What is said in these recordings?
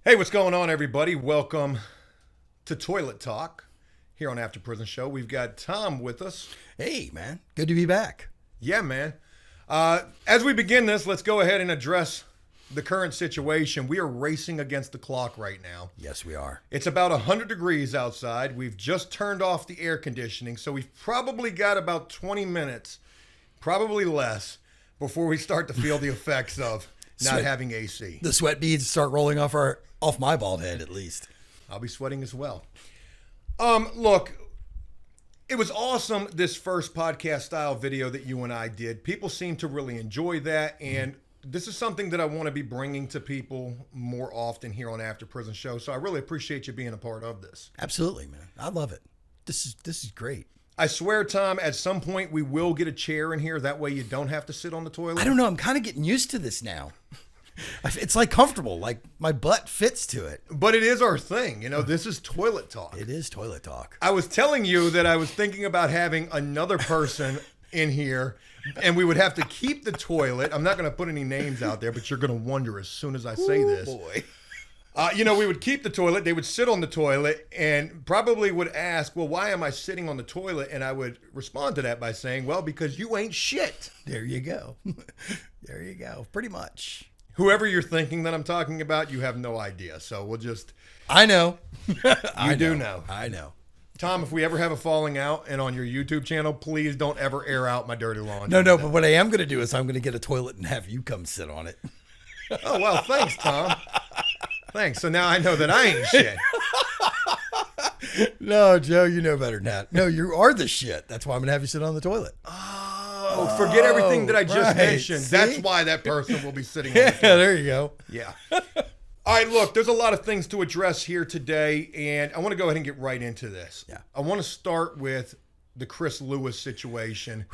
Hey, what's going on, everybody? Welcome to Toilet Talk here on After Prison Show. We've got Tom with us. Hey, man. Good to be back. Yeah, man. As we begin this, let's go ahead and address the current situation. We are racing against the clock right now. Yes, we are. It's about 100 degrees outside. We've just turned off the air conditioning, so we've probably got about 20 minutes, probably less, before we start to feel the effects of not having AC. The sweat beads start rolling off my bald head, at least. I'll be sweating as well. Look, it was awesome, this first podcast style video that you and I did. People seem to really enjoy that, and this is something that I want to be bringing to people more often here on After Prison Show. So I really appreciate you being a part of this. Absolutely, man. I love it. This is great. I swear, Tom, at some point we will get a chair in here. That way you don't have to sit on the toilet. I don't know. I'm kind of getting used to this now. It's like comfortable. Like my butt fits to it. But it is our thing. You know, this is Toilet Talk. It is Toilet Talk. I was telling you that I was thinking about having another person in here, and we would have to keep the toilet. I'm not going to put any names out there, but you're going to wonder as soon as I say this. Boy. We would keep the toilet. They would sit on the toilet and probably would ask, well, why am I sitting on the toilet? And I would respond to that by saying, well, because you ain't shit. There you go. There you go. Pretty much. Whoever you're thinking that I'm talking about, you have no idea. So we'll just... I know. You do know. I know. Tom, if we ever have a falling out and on your YouTube channel, please don't ever air out my dirty laundry. No, but what I am going to do is I'm going to get a toilet and have you come sit on it. Oh, well, thanks, Tom. Thanks. So now I know that I ain't shit. No, Joe, you know better than that. No, you are the shit. That's why I'm going to have you sit on the toilet. Oh, forget everything that I just mentioned. See? That's why that person will be sitting on the Yeah, toilet. there you go. Yeah. All right, look, there's a lot of things to address here today, and I want to go ahead and get right into this. Yeah. I want to start with the Chris Lewis situation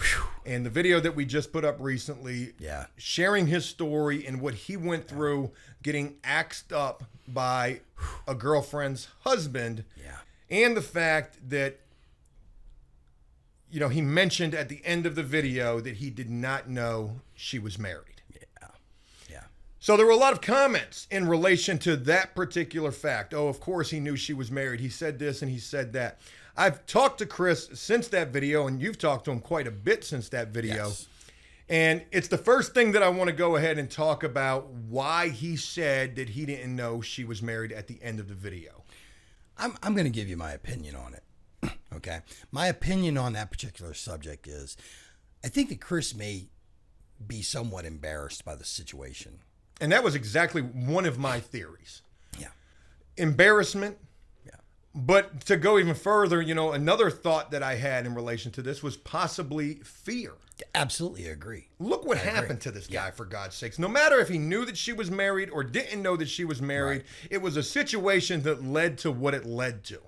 and the video that we just put up recently, Yeah. sharing his story and what he went through getting axed up by a girlfriend's husband, Yeah. and the fact that, you know, he mentioned at the end of the video that he did not know she was married. Yeah. So there were a lot of comments in relation to that particular fact. Oh, of course he knew she was married. He said this and he said that. I've talked to Chris since that video, and you've talked to him quite a bit since that video. Yes. And it's the first thing that I want to go ahead and talk about why he said that he didn't know she was married at the end of the video. I'm going to give you my opinion on it. Okay. My opinion on that particular subject is I think that Chris may be somewhat embarrassed by the situation. And that was exactly one of my theories. Yeah. Embarrassment. Yeah. But to go even further, you know, another thought that I had in relation to this was possibly fear. Absolutely agree. Look what happened to this guy, for God's sakes. No matter if he knew that she was married or didn't know that she was married, it was a situation that led to what it led to,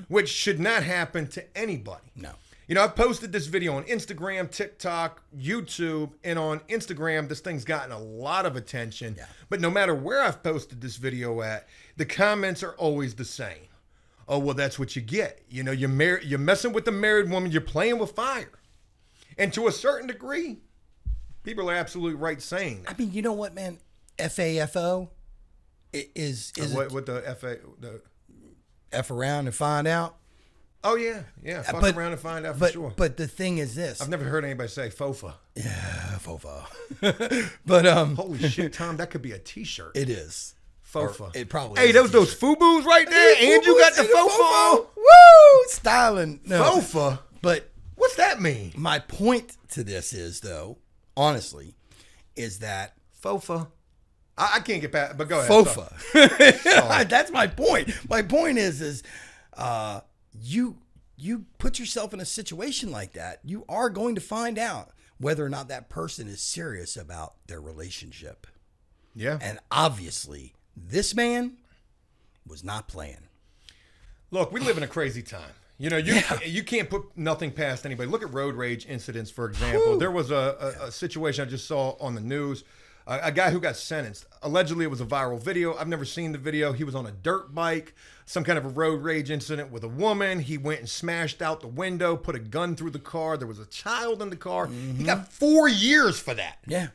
which should not happen to anybody. No. You know, I've posted this video on Instagram, TikTok, YouTube, and on Instagram, this thing's gotten a lot of attention. Yeah. But no matter where I've posted this video at, the comments are always the same. Oh, well, that's what you get. You know, you're messing with the married woman, you're playing with fire. And to a certain degree, people are absolutely right saying that. I mean, you know what, man? FAFO is What the F.A. F around and find out. Oh, yeah. Fuck around and find out for sure. But the thing is this. I've never heard anybody say FOFA. Yeah, FOFA. But Holy shit, Tom, that could be a T-shirt. it is. FOFA. It probably Hey, is those FUBUs right there. And you got the FOFA. Woo! Styling. No. FOFA? But What's that mean? my point to this is, though, honestly, is that FOFA. I can't get past, but go ahead. FOFA. That's my point. My point is you put yourself in a situation like that, you are going to find out whether or not that person is serious about their relationship. Yeah. And obviously, this was not playing. Look, we live in a crazy time. You know, you can't put nothing past anybody. Look at road rage incidents, for example. There was a situation I just saw on the news. A guy who got sentenced. Allegedly, it was a viral video. I've never seen the video. He was on a dirt bike, some kind of a road rage incident with a woman. He went and smashed out the window, put a gun through the car. There was a child in the car. He got 4 years for that. Yeah.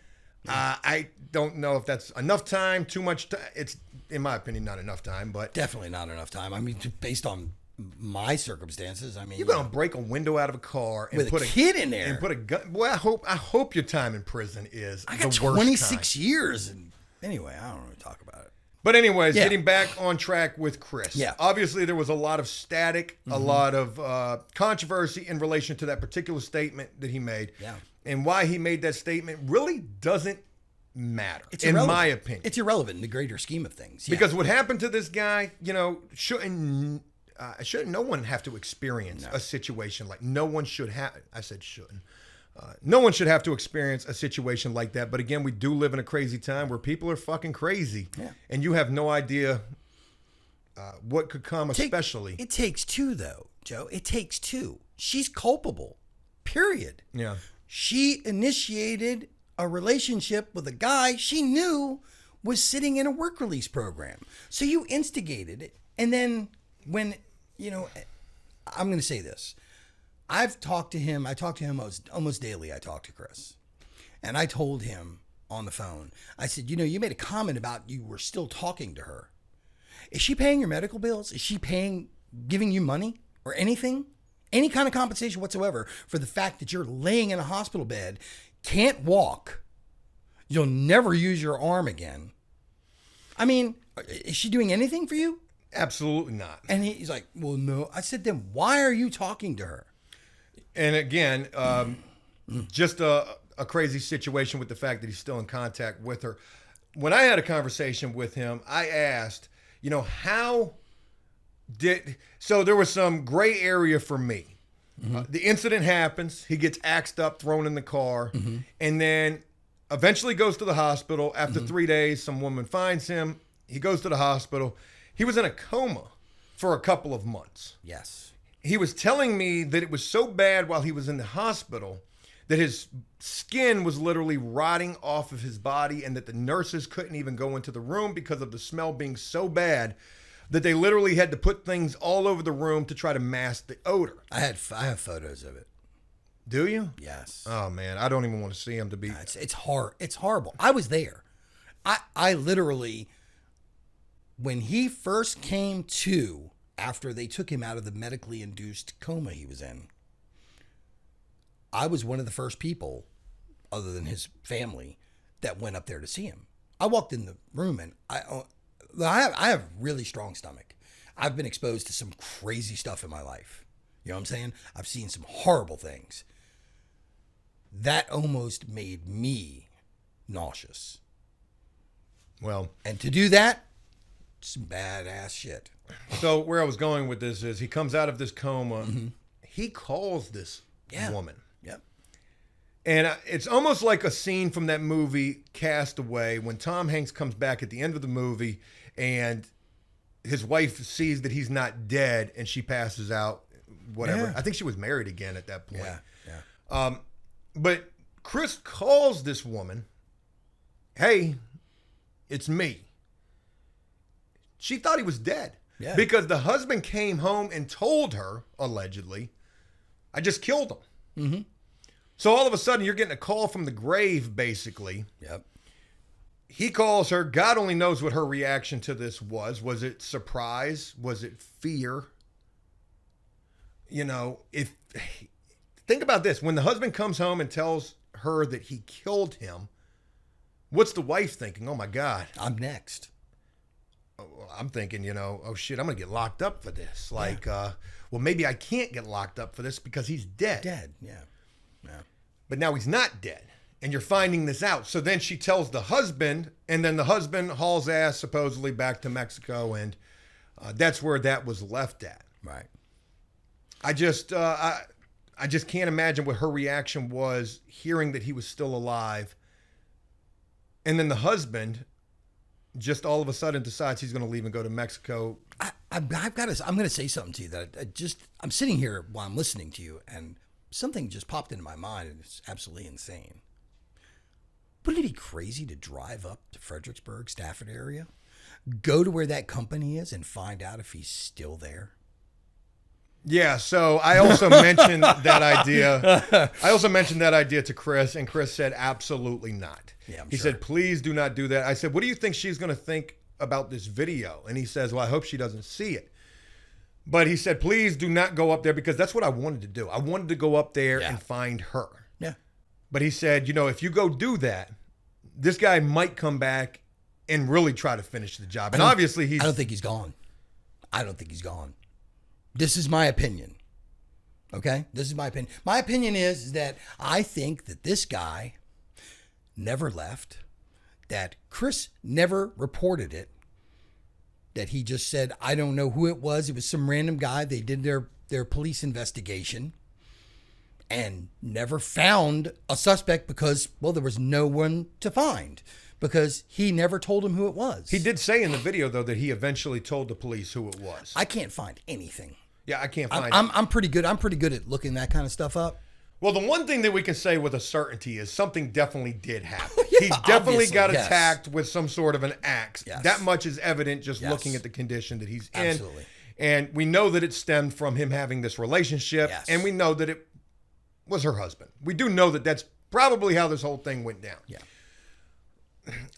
I don't know if that's enough time, too much time. It's, in my opinion, not enough time, but Definitely not enough time. I mean, based on my circumstances, I mean, you're gonna break a window out of a car and with put a kid in there and put a gun. Well, I hope your time in prison is I got the worst 26 time. years, and anyway, I don't want to talk about it. But anyways, Yeah. getting back on track with Chris. Yeah. Obviously, there was a lot of static, a lot of controversy in relation to that particular statement that he made. Yeah. And why he made that statement really doesn't matter, It's in irrelevant. my opinion. It's irrelevant in the greater scheme of things. Yeah. Because what happened to this guy, shouldn't no one have to experience a situation like, no one should have, I said shouldn't. No one should have to experience a situation like that. But again, we do live in a crazy time where people are fucking crazy. Yeah. And you have no idea what could come, especially. It takes two, though, Joe. It takes two. She's culpable, period. Yeah. She initiated a relationship with a guy she knew was sitting in a work release program. So you instigated it. And then when, I'm going to say this. I've talked to him. I talk to him almost daily. I talk to Chris. And I told him on the phone, I said, you made a comment about you were still talking to her. Is she paying your medical bills? Is she giving you money or anything? Any kind of compensation whatsoever for the fact that you're laying in a hospital bed, can't walk, you'll never use your arm again. I mean, is she doing anything for you? Absolutely not. And he's like, well, no. I said, then why are you talking to her? And again, just a crazy situation with the fact that he's still in contact with her. When I had a conversation with him, I asked, so there was some gray area for me. The incident happens. He gets axed up, thrown in the car, and then eventually goes to the hospital. After 3 days, some woman finds him. He goes to the hospital. He was in a coma for a couple of months. Yes. He was telling me that it was so bad while he was in the hospital that his skin was literally rotting off of his body, and that the nurses couldn't even go into the room because of the smell being so bad that they literally had to put things all over the room to try to mask the odor. I have photos of it. Do you? Yes. Oh man, I don't even want to see him to be. It's horrible. I was there. I literally, when he first came to, after they took him out of the medically induced coma he was in, I was one of the first people, other than his family, that went up there to see him. I walked in the room and I have really strong stomach. I've been exposed to some crazy stuff in my life. You know what I'm saying? I've seen some horrible things. That almost made me nauseous. Well, and to do that, some badass shit. So where I was going with this is he comes out of this coma. He calls this woman. Yep. And it's almost like a scene from that movie Castaway when Tom Hanks comes back at the end of the movie and his wife sees that he's not dead and she passes out, whatever. Yeah. I think she was married again at that point. Yeah. But Chris calls this woman, hey, it's me. She thought he was dead. Yeah. Because the husband came home and told her, allegedly, I just killed him. So all of a sudden, you're getting a call from the grave, basically. Yep. He calls her. God only knows what her reaction to this was. Was it surprise? Was it fear? Think about this. When the husband comes home and tells her that he killed him, what's the wife thinking? Oh, my God. I'm next. I'm thinking, oh shit, I'm going to get locked up for this. Well, maybe I can't get locked up for this because he's dead. Yeah. But now he's not dead. And you're finding this out. So then she tells the husband, and then the husband hauls ass supposedly back to Mexico. And that's where that was left at. Right. I just can't imagine what her reaction was hearing that he was still alive. And then the husband just all of a sudden decides he's going to leave and go to Mexico. I'm going to say something to you that I'm sitting here while I'm listening to you and something just popped into my mind and it's absolutely insane. Wouldn't it be crazy to drive up to Fredericksburg, Stafford area, go to where that company is and find out if he's still there? Yeah, so I also mentioned that idea. I also mentioned that idea to Chris, and Chris said absolutely not. Yeah, he said, please do not do that. I said, what do you think she's going to think about this video? And he says, well, I hope she doesn't see it. But he said, please do not go up there, because that's what I wanted to do. I wanted to go up there and find her. Yeah. But he said, if you go do that, this guy might come back and really try to finish the job. And obviously I don't think he's gone. I don't think he's gone. This is my opinion. Okay? This is my opinion. My opinion is that I think that this guy never left, that Chris never reported it, that he just said, I don't know who it was. It was some random guy. They did their police investigation and never found a suspect because, well, there was no one to find, because he never told him who it was. He did say in the video, though, that he eventually told the police who it was. I can't find anything. Yeah, I can't find it. I'm pretty good. I'm pretty good at looking that kind of stuff up. Well, the one thing that we can say with a certainty is something definitely did happen. He definitely got attacked with some sort of an axe. Yes. That much is evident just looking at the condition that he's in. Absolutely. And we know that it stemmed from him having this relationship. Yes. And we know that it was her husband. We do know that that's probably how this whole thing went down. Yeah.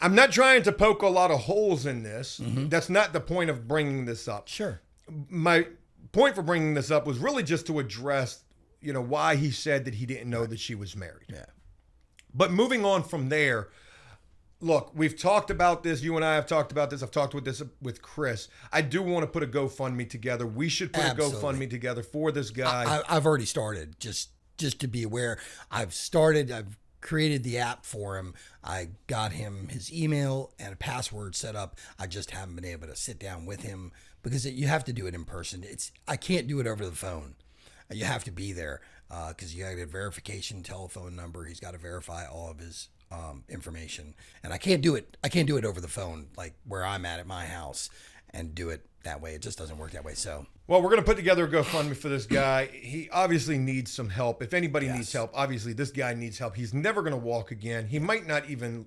I'm not trying to poke a lot of holes in this. Mm-hmm. That's not the point of bringing this up. Sure. My point for bringing this up was really just to address, why he said that he didn't know that she was married. Yeah. But moving on from there, look, we've talked about this. You and I have talked about this. I've talked with Chris. I do want to put a GoFundMe together. We should put a GoFundMe together for this guy. I've already started, just to be aware. I've created the app for him. I got him his email and a password set up. I just haven't been able to sit down with him because you have to do it in person. I can't do it over the phone. You have to be there because you got to get a verification telephone number. He's got to verify all of his information, and I can't do it. I can't do it over the phone, like where I'm at my house, and do it that way. It just doesn't work that way. So, well, we're going to put together a GoFundMe for this guy. He obviously needs some help. If anybody needs help, obviously this guy needs help. He's never going to walk again. He might not even,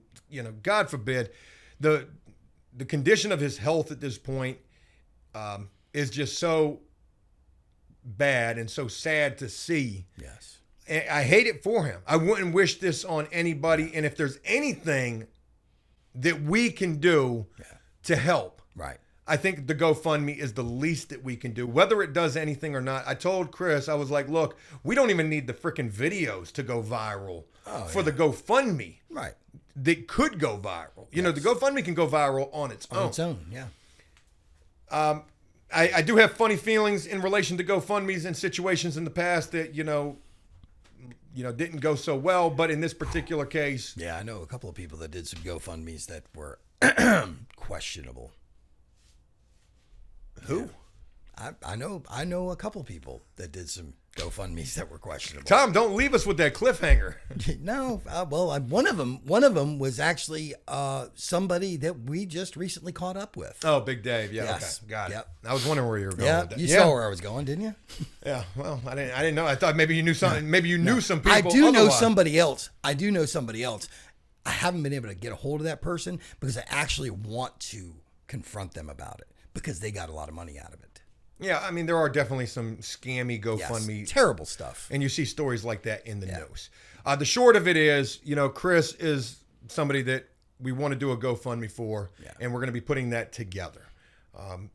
God forbid, the condition of his health at this point is just so bad and so sad to see. Yes. And I hate it for him. I wouldn't wish this on anybody. And if there's anything that we can do to help, right, I think the GoFundMe is the least that we can do, whether it does anything or not. I told Chris, I was like, look, we don't even need the freaking videos to go viral for the GoFundMe. Right. That could go viral. The GoFundMe can go viral on its own. On its own, yeah. I do have funny feelings in relation to GoFundMes and situations in the past that, didn't go so well. But in this particular case. Yeah, I know a couple of people that did some GoFundMes that were questionable. Who? Yeah. I know a couple of people that did some GoFundMes that were questionable. Tom, don't leave us with that cliffhanger. No, one of them was actually somebody that we just recently caught up with. Oh, Big Dave. Yeah, yes. Okay, got it. Yep. I was wondering where you were going with that. You saw where I was going, didn't you? Yeah. Well, I didn't know. I thought maybe you knew something. Maybe you knew some people. I do know somebody else. I haven't been able to get a hold of that person because I actually want to confront them about it because they got a lot of money out of it. Yeah, I mean, there are definitely some scammy GoFundMe. Yes, terrible stuff. And you see stories like that in the news. The short of it is, Chris is somebody that we want to do a GoFundMe for, and we're going to be putting that together. I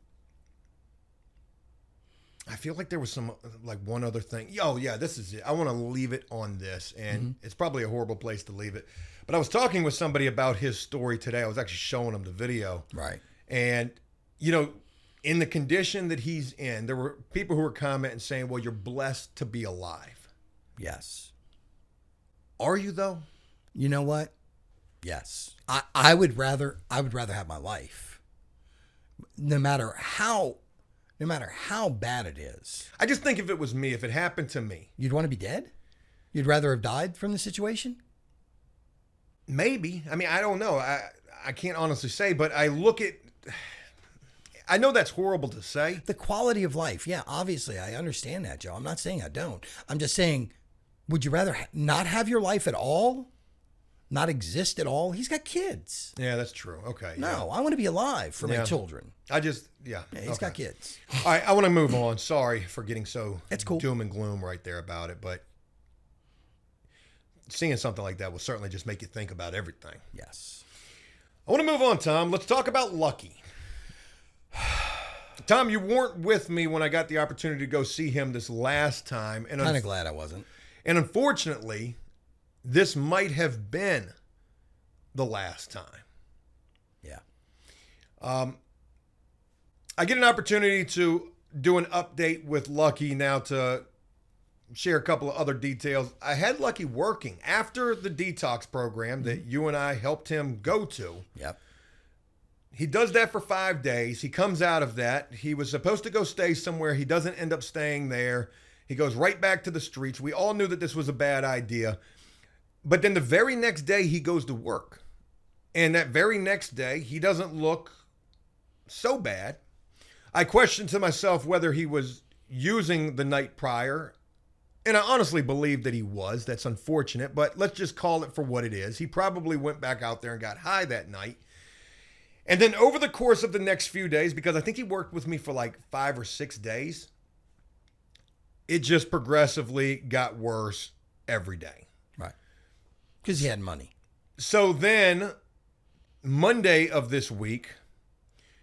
feel like there was one other thing. Oh, yeah, this is it. I want to leave it on this, and it's probably a horrible place to leave it. But I was talking with somebody about his story today. I was actually showing him the video. Right. And, in the condition that he's in, there were people who were commenting saying, well, you're blessed to be alive. Yes. Are you, though? You know what? Yes. I would rather have my life. No matter how bad it is. I just think if it was me, if it happened to me. You'd want to be dead? You'd rather have died from the situation? Maybe. I mean, I don't know. I can't honestly say, but I look at... I know that's horrible to say. The quality of life. Yeah, obviously, I understand that, Joe. I'm not saying I don't. I'm just saying, would you rather not have your life at all not exist at all? He's got kids. Yeah, that's true. Okay. No, I want to be alive for my children. Yeah, he's got kids. All right, I want to move on. Sorry for getting so It's cool. doom and gloom right there about it, but seeing something like that will certainly just make you think about everything. Yes. I want to move on, Tom. Let's talk about Lucky. Tom, you weren't with me when I got the opportunity to go see him this last time. And kind of glad I wasn't. And unfortunately, this might have been the last time. Yeah. I get an opportunity to do an update with Lucky now to share a couple of other details. I had Lucky working after the detox program that you and I helped him go to. Yep. He does that for 5 days. He comes out of that. He was supposed to go stay somewhere. He doesn't end up staying there. He goes right back to the streets. We all knew that this was a bad idea. But then the very next day, he goes to work. And that very next day, he doesn't look so bad. I questioned to myself whether he was using the night prior. And I honestly believe that he was. That's unfortunate. But let's just call it for what it is. He probably went back out there and got high that night. And then over the course of the next few days, because I think he worked with me for like 5 or 6 days, it just progressively got worse every day. Right. Because he had money. So then Monday of this week,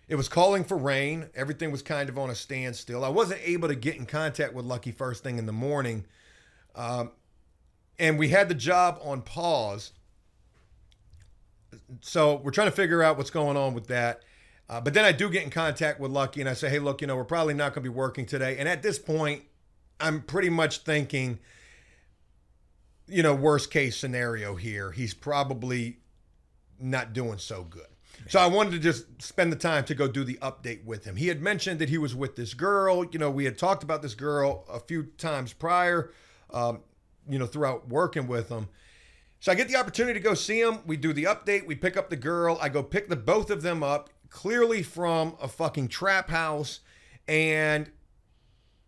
it was calling for rain. Everything was kind of on a standstill. I wasn't able to get in contact with Lucky first thing in the morning. And we had the job on pause. So we're trying to figure out what's going on with that. But then I do get in contact with Lucky and I say, hey, look, we're probably not going to be working today. And at this point, I'm pretty much thinking, worst case scenario here. He's probably not doing so good. So I wanted to just spend the time to go do the update with him. He had mentioned that he was with this girl. We had talked about this girl a few times prior, throughout working with him. So I get the opportunity to go see him. We do the update. We pick up the girl. I go pick the both of them up, clearly from a fucking trap house. And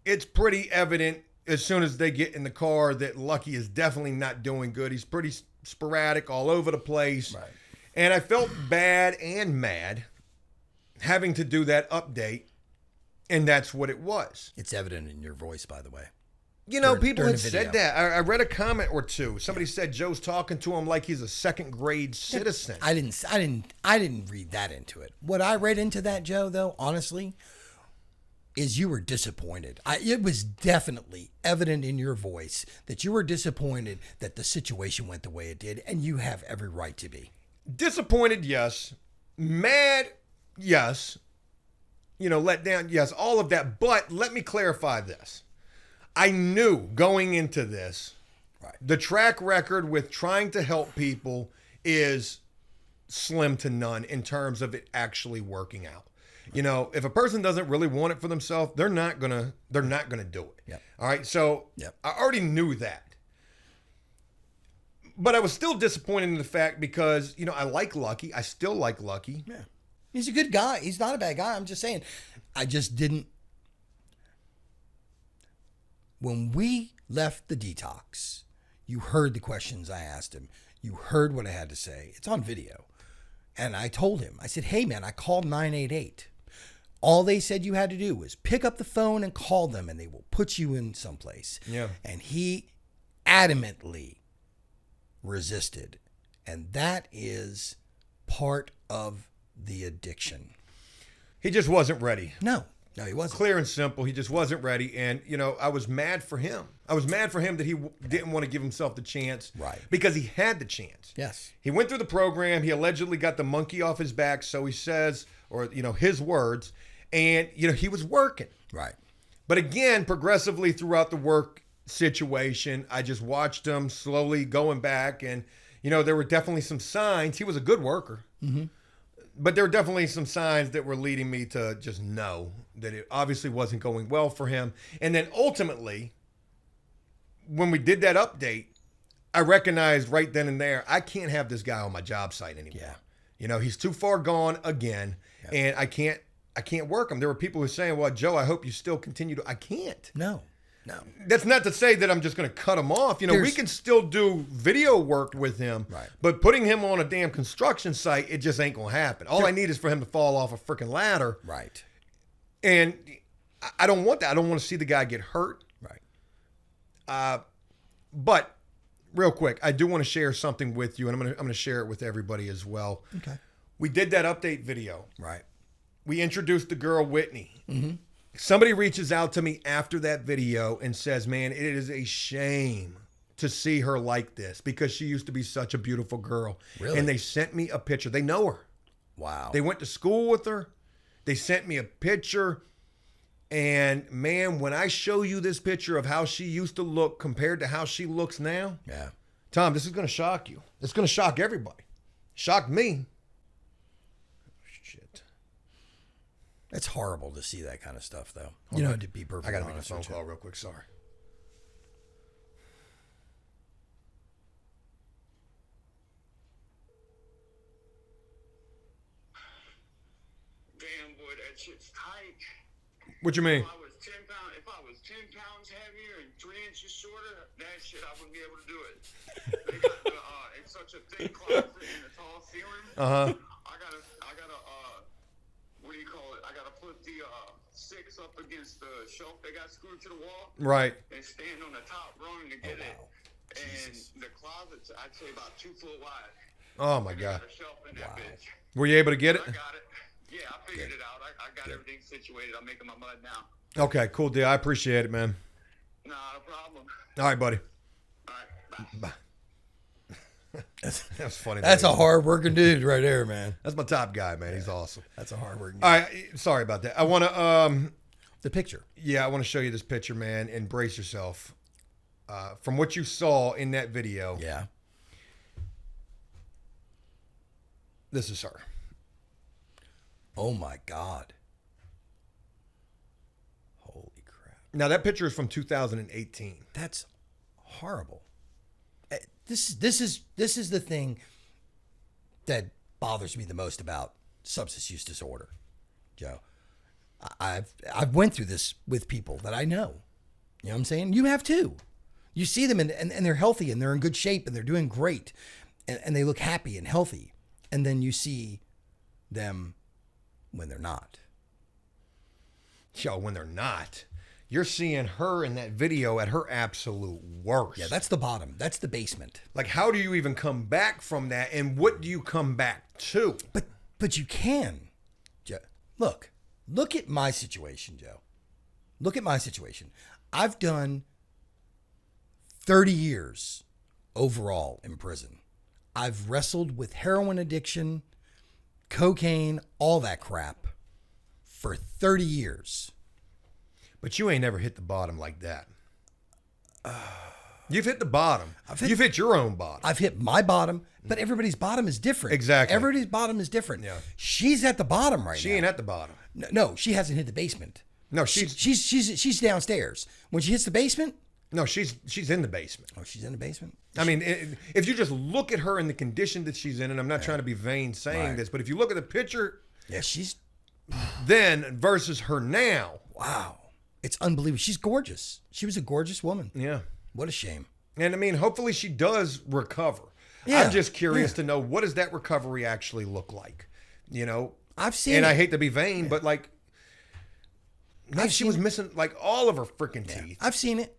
it's pretty evident as soon as they get in the car that Lucky is definitely not doing good. He's pretty sporadic, all over the place. Right. And I felt bad and mad having to do that update. And that's what it was. It's evident in your voice, by the way. People had said that. I read a comment or two. Somebody said Joe's talking to him like he's a second grade citizen. I didn't read that into it. What I read into that, Joe, though, honestly, is you were disappointed. It was definitely evident in your voice that you were disappointed that the situation went the way it did, and you have every right to be. Disappointed, yes. Mad, yes. Let down, yes. All of that. But let me clarify this. I knew going into this, right, the track record with trying to help people is slim to none in terms of it actually working out. Right. If a person doesn't really want it for themselves, they're not gonna do it. Yep. All right. So I already knew that. But I was still disappointed in the fact because, I like Lucky. I still like Lucky. Yeah. He's a good guy. He's not a bad guy. I'm just saying, I just didn't. When we left the detox, you heard the questions I asked him. You heard what I had to say. It's on video. And I told him, I said, hey, man, I called 988. All they said you had to do was pick up the phone and call them, and they will put you in someplace. Yeah. And he adamantly resisted. And that is part of the addiction. He just wasn't ready. No, he wasn't. Clear and simple. He just wasn't ready. And, I was mad for him. I was mad for him that he didn't want to give himself the chance. Right. Because he had the chance. Yes. He went through the program. He allegedly got the monkey off his back. So he says, or, his words. And, he was working. Right. But again, progressively throughout the work situation, I just watched him slowly going back. And, there were definitely some signs. He was a good worker. Mm-hmm. But there were definitely some signs that were leading me to just know that it obviously wasn't going well for him. And then ultimately, when we did that update, I recognized right then and there, I can't have this guy on my job site anymore. Yeah. He's too far gone again, and I can't work him. There were people who were saying, well, Joe, I hope you still continue to. I can't. No. No. That's not to say that I'm just going to cut him off. We can still do video work with him. Right. But putting him on a damn construction site, it just ain't going to happen. All I need is for him to fall off a freaking ladder. Right. And I don't want that. I don't want to see the guy get hurt. Right. But real quick, I do want to share something with you, and I'm going to share it with everybody as well. Okay. We did that update video. Right. We introduced the girl Whitney. Mm-hmm. Somebody reaches out to me after that video and says, man, it is a shame to see her like this because she used to be such a beautiful girl. Really? And they sent me a picture. They know her. Wow. They went to school with her. They sent me a picture. And man, when I show you this picture of how she used to look compared to how she looks now, yeah, Tom, this is going to shock you. It's going to shock everybody. Shocked me. Shit. It's horrible to see that kind of stuff, though. You know, to be perfectly honest. I got to make a phone call real quick. Sorry. Damn, boy, that shit's tight. What you mean? If I was 10 pounds heavier and 3 inches shorter, that shit, I wouldn't be able to do it. They got it's such a thick closet and a tall ceiling. I gotta, what do you call it? I gotta put the 6 up against the shelf they got screwed to the wall. Right. And stand on the top rung to get it. And the closet's, I'd say, about 2 foot wide. Oh my God. Got a shelf in that bitch. Were you able to get it? I got it. Yeah, I figured it out. I got everything situated. I'm making my mud now. Okay, cool deal. I appreciate it, man. Not a problem. All right, buddy. All right, bye. That's funny. That's a hard-working dude right there, man. That's my top guy, man. He's awesome. That's a hard-working dude. All right, sorry about that. I want to, the picture. yeah, I want to show you this picture, man, and brace yourself. From what you saw in that video, Yeah. this is her. Oh, my God. Holy crap. Now, that picture is from 2018. That's horrible. This is the thing that bothers me the most about substance use disorder, Joe. I've went through this with people that I know. You know what I'm saying? You have too. You see them and they're healthy and they're in good shape and they're doing great and they look happy and healthy. And then you see them when they're not. Yo, when they're not. You're seeing her in that video at her absolute worst. Yeah, that's the bottom. That's the basement. Like, how do you even come back from that? And what do you come back to? But you can. Joe, look at my situation, Joe. Look at my situation. I've done 30 years overall in prison. I've wrestled with heroin addiction, cocaine, all that crap for 30 years. But you ain't never hit the bottom like that. You've hit the bottom. You've hit your own bottom. I've hit my bottom, but everybody's bottom is different. Exactly. Everybody's bottom is different. Yeah. She's at the bottom right now. She ain't at the bottom. No, she hasn't hit the basement. No, she's downstairs. When she hits the basement, no, she's in the basement. oh, she's in the basement. I mean, if you just look at her in the condition that she's in, and I'm not trying to be vain saying this, but if you look at the picture, Yeah, she's then versus her now, wow. It's unbelievable. She's gorgeous. She was a gorgeous woman. yeah. What a shame. And I mean, hopefully she does recover. Yeah, I'm just curious to know, what does that recovery actually look like? You know, I've seen and it. I hate to be vain, but like, maybe she was missing like all of her freaking teeth. I've seen it.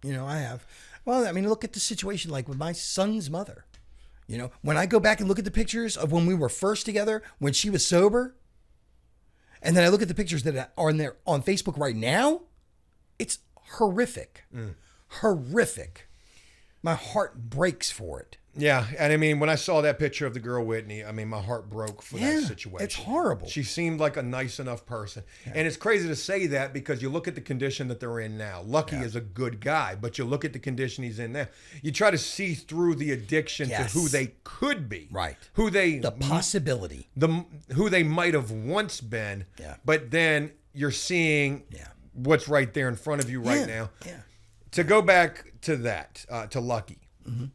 You know, I have. Well, I mean, look at the situation like with my son's mother. You know, when I go back and look at the pictures of when we were first together, when she was sober, and then I look at the pictures that are in there on Facebook right now, it's horrific. Horrific. My heart breaks for it. Yeah, and I mean, when I saw that picture of the girl Whitney, I mean, my heart broke for that Yeah, situation. it's horrible. She seemed like a nice enough person. Yeah. And it's crazy to say that because you look at the condition that they're in now. Lucky is a good guy, but you look at the condition he's in now. You try to see through the addiction to who they could be. Right. The possibility. Who they might have once been. Yeah. But then you're seeing what's right there in front of you right now. Yeah. To go back to that, to Lucky. Mm-hmm.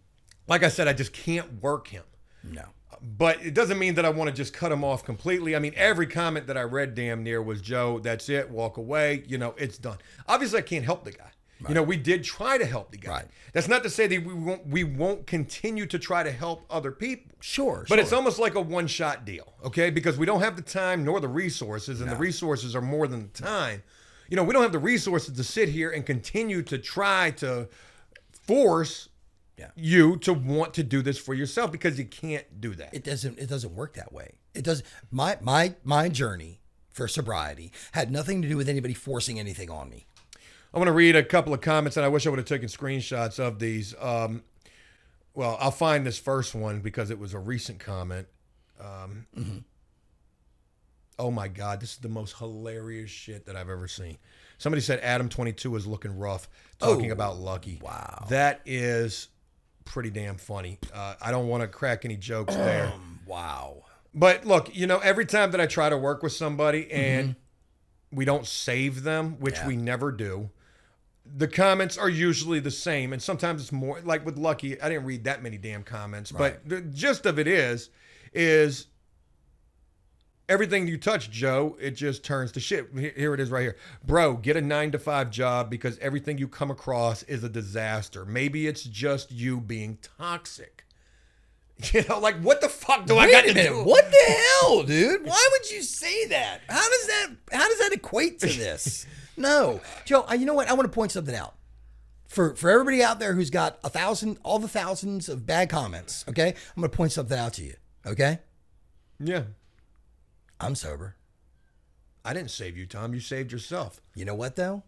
Like I said, I just can't work him. No. But it doesn't mean that I want to just cut them off completely. I mean, every comment that I read damn near was, Joe, that's it, walk away. You know, it's done. Obviously, I can't help the guy. Right. You know, we did try to help the guy. Right. That's not to say that we won't continue to try to help other people. Sure. But it's almost like a one-shot deal, okay? Because we don't have the time nor the resources, and the resources are more than the time. You know, we don't have the resources to sit here and continue to try to force you to want to do this for yourself, because you can't do that. It doesn't work that way. It does. My journey for sobriety had nothing to do with anybody forcing anything on me. I want to read a couple of comments, and I wish I would have taken screenshots of these. Well, I'll find this first one because it was a recent comment. Oh my God, this is the most hilarious shit that I've ever seen. Somebody said Adam22 is looking rough, talking about Lucky. Wow. That is pretty damn funny. I don't want to crack any jokes there. Wow. But look, you know, every time that I try to work with somebody and we don't save them, which we never do, the comments are usually the same. And sometimes it's more, like with Lucky, I didn't read that many damn comments. Right. But the gist of it is everything you touch, Joe, it just turns to shit. Here it is right here. Bro, get a 9-to-5 job, because everything you come across is a disaster. Maybe it's just you being toxic. You know, like, what the fuck do I got to do? What the hell, dude? Why would you say that? How does that equate to this? No. Joe, you know what? I want to point something out. For everybody out there who's got all the thousands of bad comments, okay? I'm going to point something out to you, okay? Yeah. I'm sober. I didn't save you, Tom. You saved yourself. You know what, though?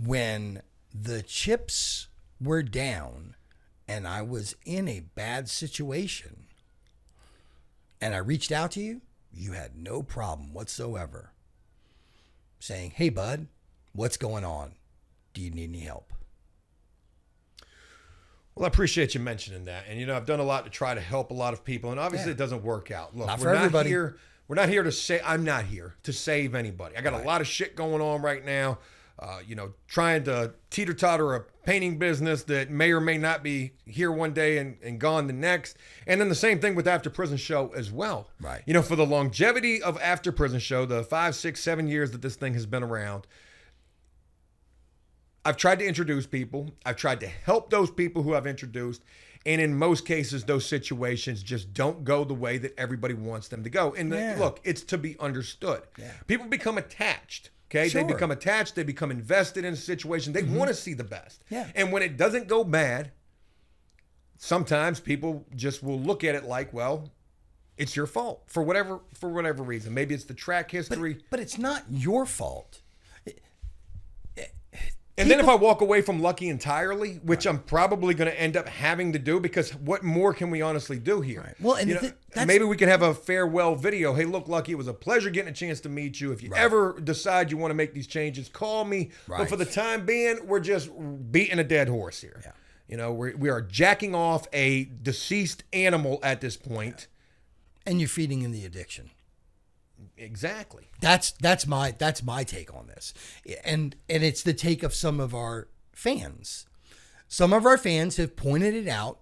When the chips were down and I was in a bad situation and I reached out to you, you had no problem whatsoever saying, hey, bud, what's going on? Do you need any help? Well, I appreciate you mentioning that. And, you know, I've done a lot to try to help a lot of people, and obviously it doesn't work out. Look, we're not here to say, I'm not here to save anybody. I got a lot of shit going on right now. You know, trying to teeter-totter a painting business that may or may not be here one day and gone the next. And then the same thing with After Prison Show as well. Right. You know, for the longevity of After Prison Show, the 5, 6, 7 years that this thing has been around, I've tried to introduce people. I've tried to help those people who I've introduced. And in most cases, those situations just don't go the way that everybody wants them to go. And look, it's to be understood. Yeah. People become attached. Okay, They become attached. They become invested in a situation. They want to see the best. Yeah. And when it doesn't go bad, sometimes people just will look at it like, well, it's your fault for whatever reason. Maybe it's the track history. But it's not your fault. And then if I walk away from Lucky entirely, which I'm probably going to end up having to do, because what more can we honestly do here? Right. Well, and maybe we can have a farewell video. Hey, look, Lucky, it was a pleasure getting a chance to meet you. If you ever decide you want to make these changes, call me. Right. But for the time being, we're just beating a dead horse here. Yeah. You know, we are jacking off a deceased animal at this point. And you're feeding in the addiction. Exactly. That's my take on this. And it's the take of some of our fans. Some of our fans have pointed it out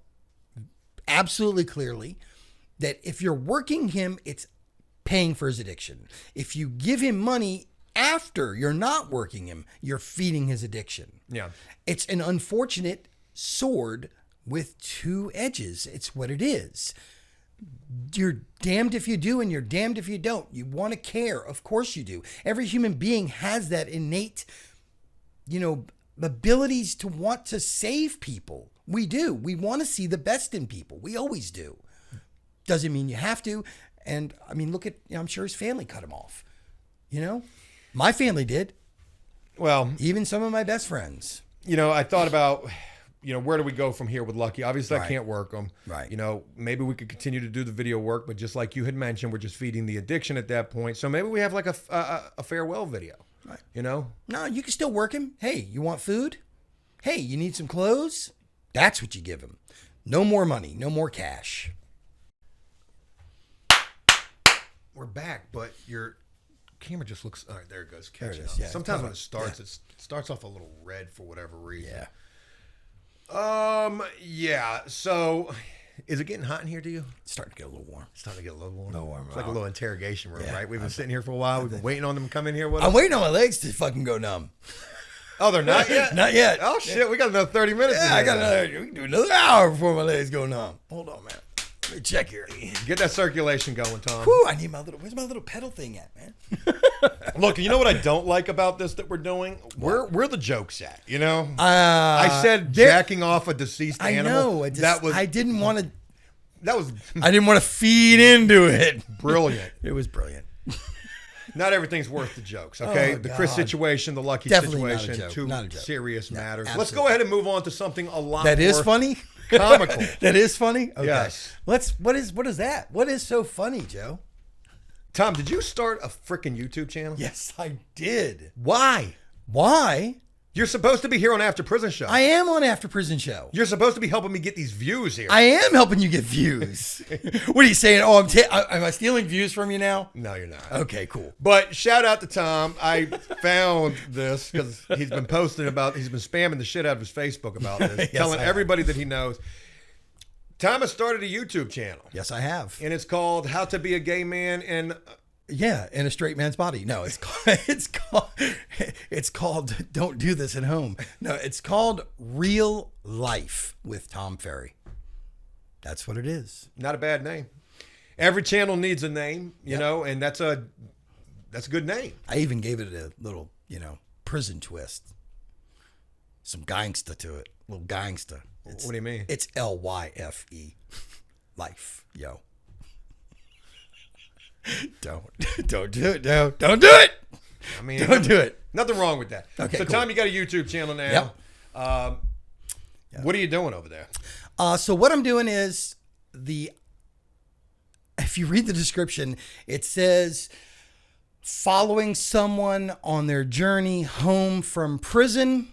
absolutely clearly that if you're working him, it's paying for his addiction. If you give him money after you're not working him, you're feeding his addiction. Yeah. It's an unfortunate sword with two edges. It's what it is. You're damned if you do and you're damned if you don't. You want to care. Of course you do. Every human being has that innate, abilities to want to save people. We do. We want to see the best in people. We always do. Doesn't mean you have to. And I mean, look at, I'm sure his family cut him off. My family did. Well, even some of my best friends. I thought about, where do we go from here with Lucky? Obviously, Right. I can't work them. Right. Maybe we could continue to do the video work, but just like you had mentioned, we're just feeding the addiction at that point. So maybe we have like a farewell video. Right. No, you can still work him. Hey, you want food? Hey, you need some clothes? That's what you give him. No more money, no more cash. We're back, but your camera just looks. All right, there it goes. There it Catching is, up. yeah. Sometimes when it starts, it starts off a little red for whatever reason. Yeah. Yeah. So Is it getting hot in here to you? It's starting to get a little warm. It's starting to get a little warm. No warm. It's like a little interrogation room, Yeah. right? We've been sitting here for a while. We've been waiting on them to come in here with us. I'm waiting on my legs to fucking go numb. Oh, they're not yet? Not yet. Oh, shit. We got another 30 minutes. Yeah, I got another. We can do another hour before my legs go numb. Hold on, man. Let me check here. Get that circulation going, Tom. Whew, I need my little. Where's my little pedal thing at, man? Look, you know what I don't like about this that we're doing? Where the jokes at, you know? I said jacking off a deceased animal. know. I didn't want to. That was I didn't want to feed into it. brilliant. It was brilliant. Not everything's worth the jokes, okay? Oh, the Chris God. situation, the Lucky Definitely not a situation, joke. two Not a joke. serious matters. absolutely. Let's go ahead and move on to something a lot That is more funny. comical. That is funny. Okay. Yes. What is that? What is so funny, Joe? Tom, did you start a freaking YouTube channel? Yes, I did. Why? Why? You're supposed to be here on After Prison Show. I am on After Prison Show. You're supposed to be helping me get these views here. I am helping you get views. What are you saying? Oh, am I stealing views from you now? No, you're not. Okay, cool. But shout out to Tom. I found this because he's been spamming the shit out of his Facebook about this, Yes, telling I have. everybody that he knows. Tom has started a YouTube channel, Yes, I have. and it's called How to Be a Gay Man in Yeah, in a straight man's body. No, it's called Don't Do This at Home. No, it's called Real Life with Tom Ferry. That's what it is. Not a bad name. Every channel needs a name, you know, and that's a good name. I even gave it a little, prison twist. Some gangsta to it. A little gangsta. What do you mean? It's LYFE. Life, yo. Don't do it, no. Don't do it. I mean, Don't do it. Nothing wrong with that. Okay, so cool. Tom, you got a YouTube channel now. Yep. What are you doing over there? So what I'm doing is if you read the description, it says following someone on their journey home from prison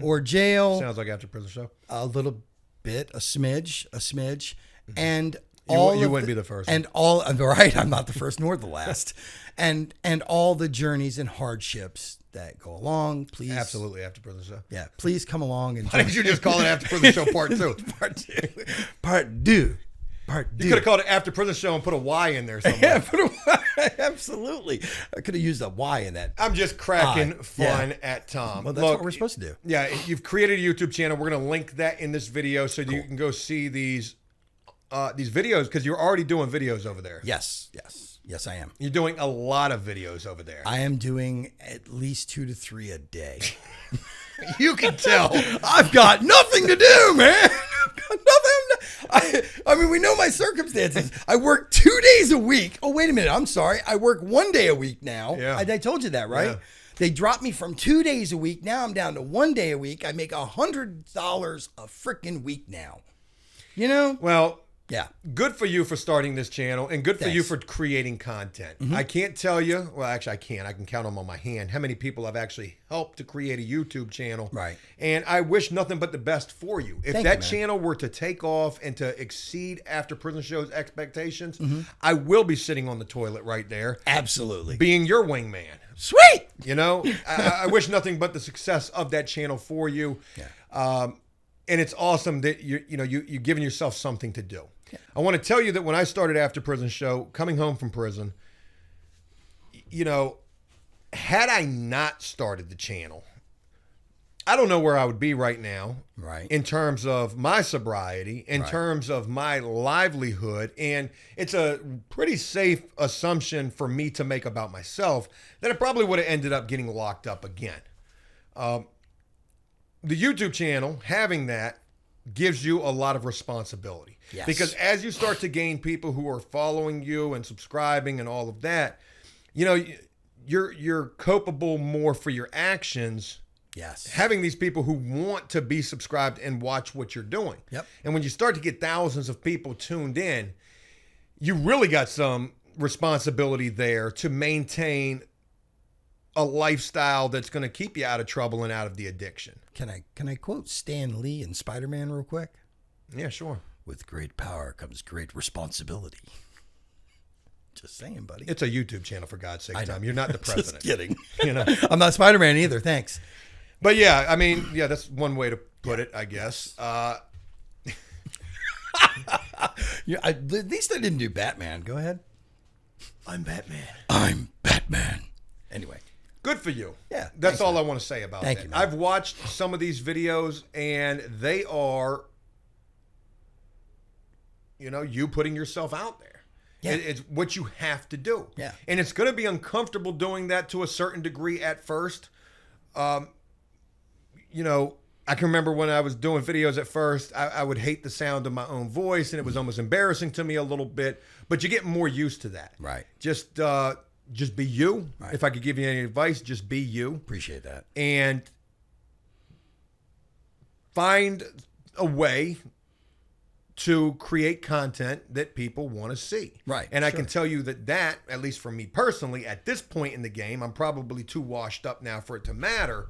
or jail. Sounds like After Prison Show. A little bit, a smidge, and You wouldn't be the first. and all right. I'm not the first nor the last, and all the journeys and hardships that go along. Please, Absolutely After Prison Show. yeah. Please come along and Why didn't you just call it After Prison Show Part 2? part two. You could have called it After Prison Show and put a Y in there somewhere. Yeah, put a Y. Absolutely. I could have used a Y in that. I'm just cracking fun Yeah. at Tom. Well, that's what we're supposed to do. Yeah, you've created a YouTube channel. We're going to link that in this video so you can go see these videos because you're already doing videos over there. Yes, I am. You're doing a lot of videos over there. I am doing at least 2 to 3 a day. You can tell. I've got nothing to do, man. I've got nothing. I mean, we know my circumstances. I work 2 days a week. Oh, wait a minute. I'm sorry. I work 1 day a week now. Yeah. I told you that, right? Yeah. They dropped me from 2 days a week. Now I'm down to 1 day a week. I make $100 a freaking week now. You know? Well, Yeah. good for you for starting this channel and good for you Thanks. for creating content. I can't tell you, well, actually I can. I can count them on my hand how many people I've actually helped to create a YouTube channel. Right. And I wish nothing but the best for you. If Thank that you, man. channel were to take off and to exceed After Prison Show's expectations, I will be sitting on the toilet right there Absolutely. being your wingman. Sweet. You know, I wish nothing but the success of that channel for you. Yeah. And it's awesome that you're giving yourself something to do. I want to tell you that when I started After Prison Show, coming home from prison, had I not started the channel, I don't know where I would be right now. Right. In terms of my sobriety, in terms of my livelihood, and it's a pretty safe assumption for me to make about myself that I probably would have ended up getting locked up again. The YouTube channel, having that, gives you a lot of responsibility. Yes. Because as you start to gain people who are following you and subscribing and all of that, you're culpable more for your actions. Yes. Having these people who want to be subscribed and watch what you're doing. Yep. And when you start to get thousands of people tuned in, you really got some responsibility there to maintain a lifestyle that's going to keep you out of trouble and out of the addiction. Can I quote Stan Lee in Spider-Man real quick? Yeah, sure. With great power comes great responsibility. Just saying, buddy. It's a YouTube channel, for God's sake, I know. Tom. You're not the president. Just kidding. You know. I'm not Spider-Man either. Thanks. But yeah, I mean, yeah, that's one way to put it, I guess. At least I didn't do Batman. Go ahead. I'm Batman. I'm Batman. Anyway. Good for you. Yeah. That's all I want to say about Thank that. you, man. I've watched some of these videos, and they are, you putting yourself out there. Yeah. It's what you have to do. Yeah. And it's going to be uncomfortable doing that to a certain degree at first. I can remember when I was doing videos at first, I would hate the sound of my own voice, and it was almost embarrassing to me a little bit. But you get more used to that. Right. Just be you. Right. If I could give you any advice, just be you. Appreciate that. And find a way to create content that people want to see. Right, And I sure. can tell you that, at least for me personally, at this point in the game, I'm probably too washed up now for it to matter.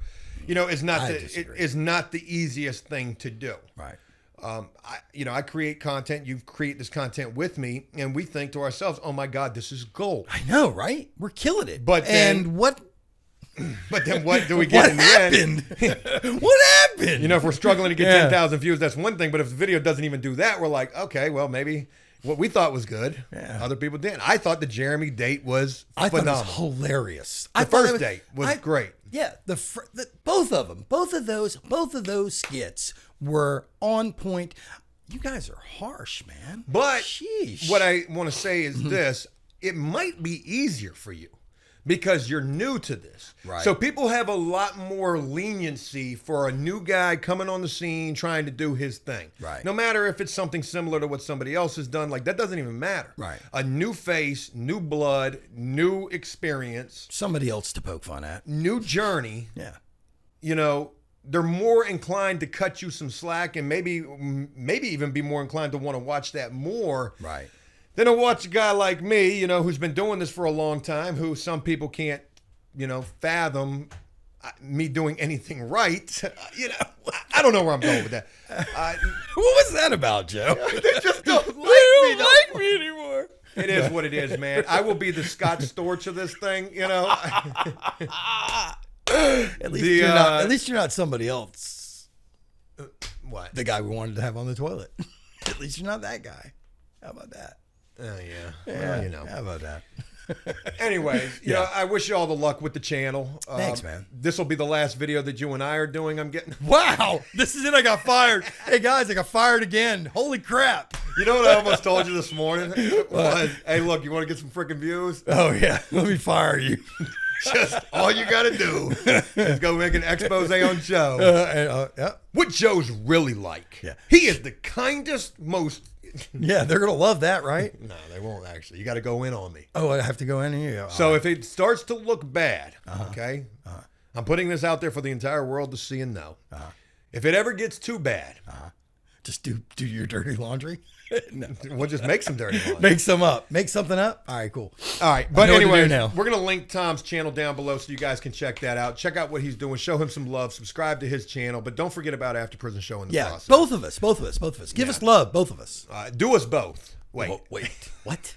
Is not the easiest thing to do. Right. I create content. You create this content with me, and we think to ourselves, "Oh my God, this is gold." I know, right? We're killing it. But then what do we get in the end? What happened? If we're struggling to get 10,000 views, that's one thing. But if the video doesn't even do that, we're like, okay, well, maybe what we thought was good, other people didn't. I thought the Jeremy date was phenomenal. Thought it was hilarious. The first date was great. Yeah, both of them, both of those skits were on point. You guys are harsh, man. But sheesh. What I want to say is this: it might be easier for you because you're new to this. Right. So people have a lot more leniency for a new guy coming on the scene trying to do his thing. Right. No matter if it's something similar to what somebody else has done, like that doesn't even matter. Right. A new face, new blood, new experience, Somebody else to poke fun at. new journey. Yeah. They're more inclined to cut you some slack and maybe even be more inclined to want to watch that more. Right. Then I watch a guy like me, who's been doing this for a long time, who some people can't, fathom me doing anything right. I don't know where I'm going with that. What was that about, Joe? They just don't like They me. don't like me anymore. It is what it is, man. I will be the Scott Storch of this thing, At least you're not somebody else. What? The guy we wanted to have on the toilet. At least you're not that guy. How about that? Oh, yeah. Yeah, Well, How about that? Anyways, I wish you all the luck with the channel. Thanks, man. This will be the last video that you and I are doing. I'm getting. Wow, this is it. I got fired. Hey guys, I got fired again. Holy crap! You know what I almost told you this morning? Was, hey, look, you want to get some freaking views? Oh yeah, let me fire you. Just all you got to do is go make an expose on Joe. Yeah, What Joe's really like. Yeah. He is the kindest, most. yeah, they're gonna love that, right? No, they won't actually. You got to go in on me. Oh, I have to go in here. So if it starts to look bad, okay, I'm putting this out there for the entire world to see and know. If it ever gets too bad, just do your dirty laundry. No. we'll just make some dirty laundry. Make some up. Make something up. All right, cool. All right, but know what to anyway, do now. we're gonna link Tom's channel down below so you guys can check that out. Check out what he's doing. Show him some love. Subscribe to his channel, but don't forget about After Prison Show in the Yeah, process. both of us. Give us love, both of us. Do us both. Wait. Oh, wait. What?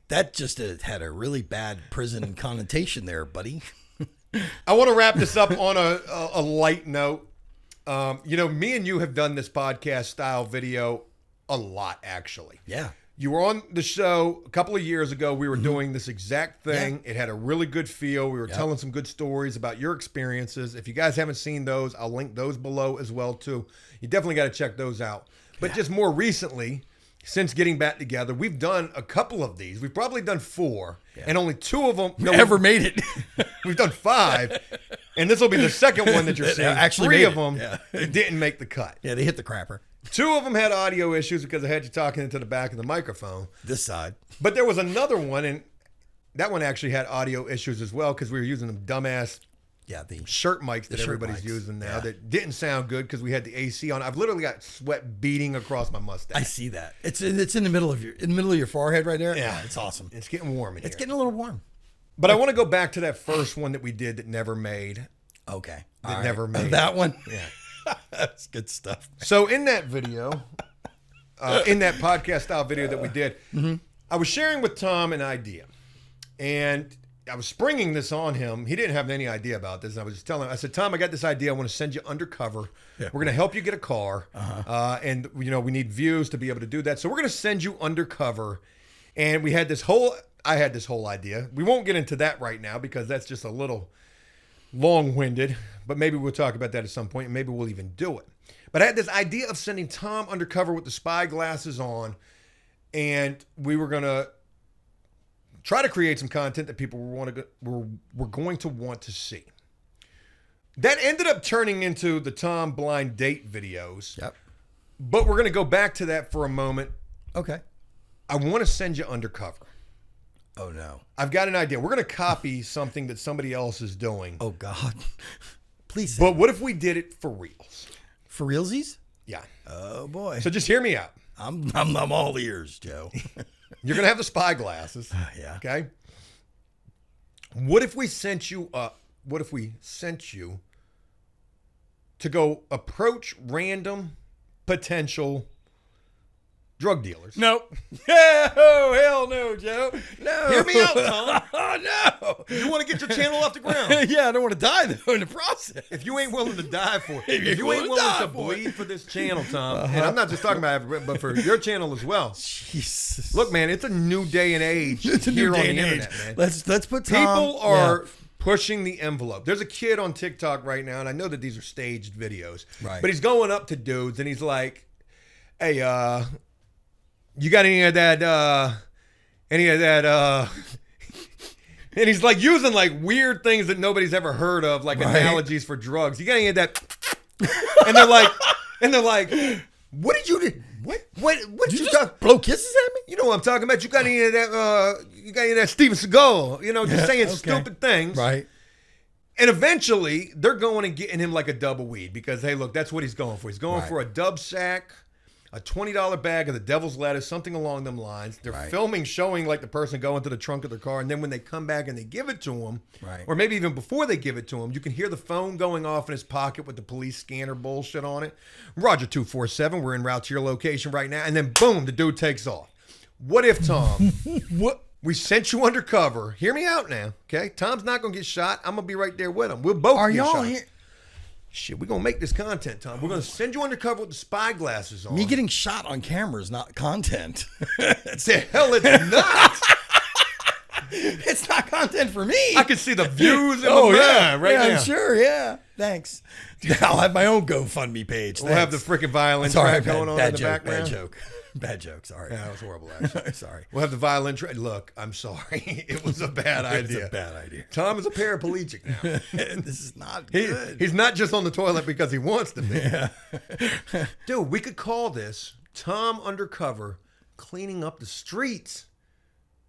That just had a really bad prison connotation there, buddy. I want to wrap this up on a light note. Me and you have done this podcast style video a lot, actually. Yeah. You were on the show a couple of years ago. We were doing this exact thing. Yeah. It had a really good feel. We were telling some good stories about your experiences. If you guys haven't seen those, I'll link those below as well, too. You definitely got to check those out. But just more recently, since getting back together, we've done a couple of these. We've probably done 4, and only 2 of them Ever made it. We've done 5, and this will be the second one that you're seeing. Actually 3 made of them didn't make the cut. Yeah, they hit the crapper. 2 of them had audio issues because I had you talking into the back of the microphone. This side. But there was another one, and that one actually had audio issues as well because we were using them dumbass The shirt mics that shirt everybody's mics. using now Yeah. that didn't sound good because we had the AC on. I've literally got sweat beating across my mustache. I see that. It's in the middle of your forehead right there. Yeah. It's awesome. It's getting warm in here. It's getting a little warm. But I want to go back to that first one that we did that never made. Okay. That never made. That one. Yeah. That's good stuff. So in that video, in that podcast style video that we did, I was sharing with Tom an idea. And I was springing this on him. He didn't have any idea about this. And I was just telling him, I said, Tom, I got this idea. I want to send you undercover. Yeah. We're going to help you get a car. And, we need views to be able to do that. So we're going to send you undercover. And I had this whole idea. We won't get into that right now because that's just a little long-winded. But maybe we'll talk about that at some point. And maybe we'll even do it. But I had this idea of sending Tom undercover with the spy glasses on. And we were going to try to create some content that people were going to want to see. That ended up turning into the Tom blind date videos. Yep. But we're going to go back to that for a moment. Okay. I want to send you undercover. Oh, no. I've got an idea. We're going to copy something that somebody else is doing. Oh, God. Please. But what if we did it for reals? For realsies? Yeah. Oh, boy. So just hear me out. I'm all ears, Joe. You're going to have the spy glasses. Yeah. Okay. What if we sent you to go approach random potential drug dealers? Nope. Oh, hell no, Joe. No. Hear me out, Tom. Oh, no. You want to get your channel off the ground. Yeah, I don't want to die, though, in the process. If you ain't willing to die for it, if you ain't willing to bleed for this channel, Tom, and I'm not just talking about it, but for your channel as well. Jesus. Look, man, it's a new day and age It's a here new on day the and internet, age. man. Let's put Tom. People are pushing the envelope. There's a kid on TikTok right now, and I know that these are staged videos, right? But he's going up to dudes, and he's like, "Hey, you got any of that? And he's like using like weird things that nobody's ever heard of, like analogies for drugs. You got any of that?" and they're like, "What did you do? What did you just blow kisses at me? You know what I'm talking about? You got any of that? You got any of that Steven Seagal? Just saying stupid things, right?" And eventually, they're going and getting him like a double weed because, hey, look, that's what he's going for. He's going for a dub sack, a $20 bag of the devil's lettuce, something along them lines. They're filming, showing like the person go into the trunk of their car. And then when they come back and they give it to him, or maybe even before they give it to him, you can hear the phone going off in his pocket with the police scanner bullshit on it. Roger 247, we're en route to your location right now. And then boom, the dude takes off. What if, Tom, we sent you undercover? Hear me out now, okay? Tom's not going to get shot. I'm going to be right there with him. We'll both get shot. Are y'all here? Shit, we're going to make this content, Tom. We're going to send you undercover with the spy glasses on. Me getting shot on camera is not content. The hell it's not. It's not content for me. I can see the views in my mind right now. I'm sure, yeah. Thanks. I'll have my own GoFundMe page. We'll have the freaking violin track going on in the background. Bad joke, sorry. Yeah, that was horrible, actually. Sorry. We'll have the violin track. Look, I'm sorry. It was a bad idea. It's a bad idea. Tom is a paraplegic now. This is not good. He's not just on the toilet because he wants to be. Yeah. Dude, we could call this Tom Undercover Cleaning Up the Streets.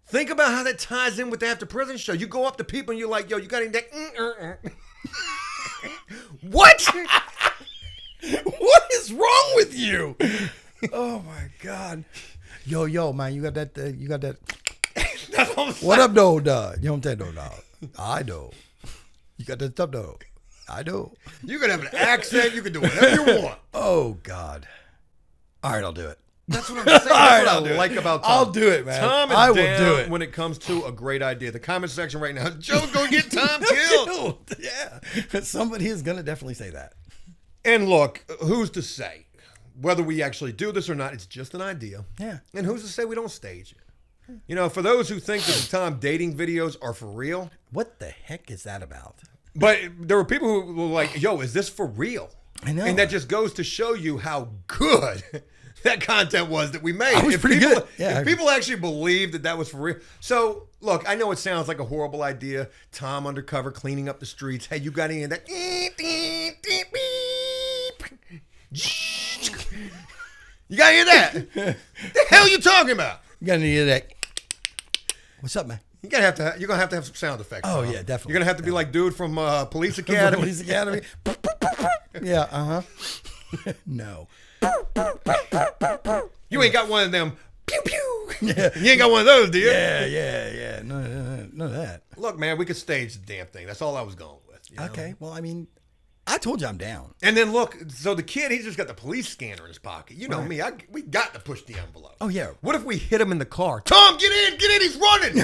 Think about how that ties in with the After Prison Show. You go up to people and you're like, yo, you got any that? What? What is wrong with you? Oh my God. Yo, man, you got that. What up, though, dog? You don't take no dog. I do. You got that stuff, though. I do. You can have an accent. You can do whatever you want. Oh, God. All right, I'll do it. That's what I'm saying. That's what I like about Tom. I'll do it, man. Tom is I will down do it. when it comes to a great idea. The comment section right now, Joe's going to get Tom killed. Yeah. Somebody is going to definitely say that. And look, who's to say? Whether we actually do this or not, it's just an idea. Yeah. And who's to say we don't stage it? You know, for those who think that the Tom dating videos are for real. What the heck is that about? But there were people who were like, yo, is this for real? I know. And that just goes to show you how good that content was that we made. It was pretty good. Yeah. If people actually believed that that was for real. So, look, I know it sounds like a horrible idea. Tom undercover cleaning up the streets. Hey, you got any of that? You got any of that? The hell you talking about? You got any of that? What's up, man? You're gonna have to have some sound effects. Oh, Tom. yeah, definitely. You're gonna have to be like dude from Police Academy. Police Academy. Yeah, No. You ain't got one of them. Pew pew. Yeah. You ain't got one of those, do you? Yeah. None of that. Look, man, we could stage the damn thing. That's all I was going with. You know? Okay. Well, I mean, I told you I'm down. And then look, so the kid, he's just got the police scanner in his pocket. You know me, we got to push the envelope. Oh, yeah. What if we hit him in the car? Tom, get in, he's running.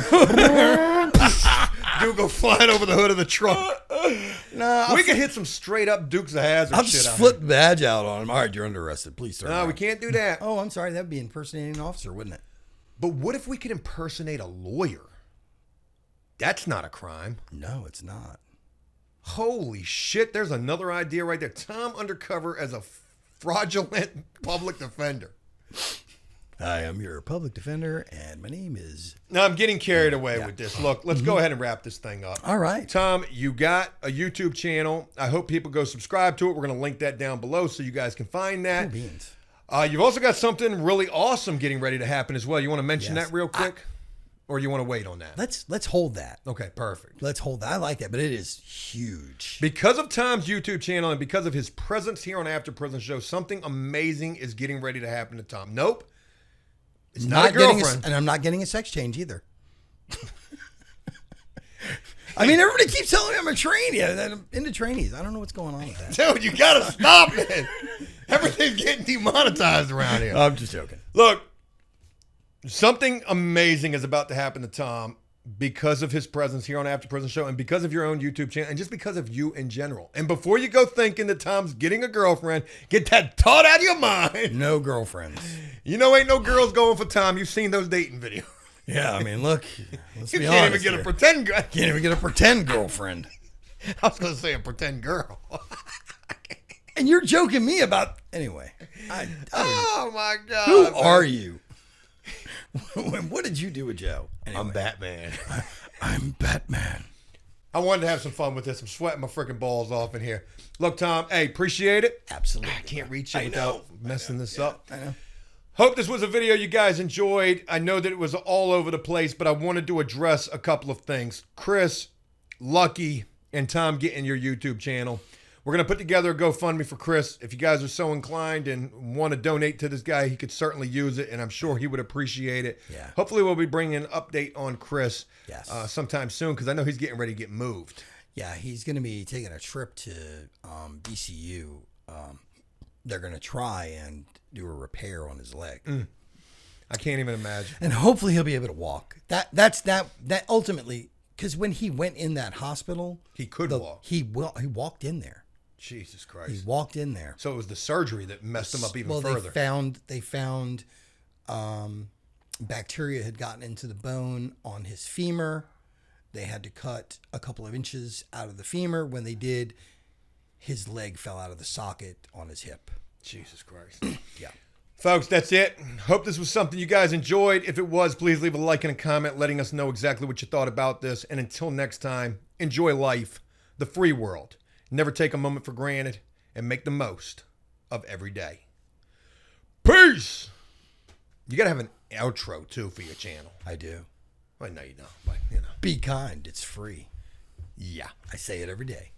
dude go flying over the hood of the truck. No, We could hit some straight up Dukes of Hazzard I'll shit just out flip the badge out on him. All right, you're under arrested. Please, sir. No, we can't do that. Oh, I'm sorry. That'd be impersonating an officer, wouldn't it? But what if we could impersonate a lawyer? That's not a crime. No, it's not. Holy shit, there's another idea right there. Tom undercover as a fraudulent public defender. I am your public defender, and my name is... Now, I'm getting carried away with this. Look, let's go ahead and wrap this thing up. All right. Tom, you got a YouTube channel. I hope people go subscribe to it. We're going to link that down below so you guys can find that. Cool beans. You've also got something really awesome getting ready to happen as well. You want to mention Yes. that real quick? Or you want to wait on that? Let's hold that. Okay, perfect. Let's hold that. I like that, but it is huge. Because of Tom's YouTube channel and because of his presence here on After Prison Show, something amazing is getting ready to happen to Tom. Nope. It's not a girlfriend. And I'm not getting a sex change either. I mean, everybody keeps telling me I'm a trainee. I'm into trainees. I don't know what's going on with that. Dude, you got to stop it. Everything's getting demonetized around here. I'm just joking. Look, something amazing is about to happen to Tom because of his presence here on After Prison Show and because of your own YouTube channel and just because of you in general. And before you go thinking that Tom's getting a girlfriend, get that thought out of your mind. No girlfriends. You know ain't no girls going for Tom. You've seen those dating videos. Yeah, I mean, look. Let's You be can't even honest get here. a pretend girl. Can't even get a pretend girlfriend. I was going to say a pretend girl. And you're joking me about... Anyway. Oh, my God. Who man. are you? What did you do with Joe? Anyway. I'm Batman. I'm Batman. I wanted to have some fun with this. I'm sweating my freaking balls off in here. Look, Tom, hey, appreciate it. Absolutely. I can't reach it without messing this up. I know. Hope this was a video you guys enjoyed. I know that it was all over the place, but I wanted to address a couple of things. Chris, Lucky, and Tom getting your YouTube channel. We're going to put together a GoFundMe for Chris. If you guys are so inclined and want to donate to this guy, he could certainly use it, and I'm sure he would appreciate it. Yeah. Hopefully we'll be bringing an update on Chris Yes. sometime soon because I know he's getting ready to get moved. Yeah, he's going to be taking a trip to DCU. They're going to try and do a repair on his leg. I can't even imagine. And hopefully he'll be able to walk. That ultimately, because when he went in that hospital, He could walk. He walked in there. Jesus He Christ. walked in there. So it was the surgery that messed him up even further. They found bacteria had gotten into the bone on his femur. They had to cut a couple of inches out of the femur. When they did, his leg fell out of the socket on his hip. Jesus Christ. Yeah. Folks, that's it. Hope this was something you guys enjoyed. If it was, please leave a like and a comment letting us know exactly what you thought about this. And until next time, enjoy life, the free world. Never take a moment for granted and make the most of every day. Peace! You got to have an outro, too, for your channel. I do. Well, no, you don't, but, you know. Be kind. It's free. Yeah. I say it every day.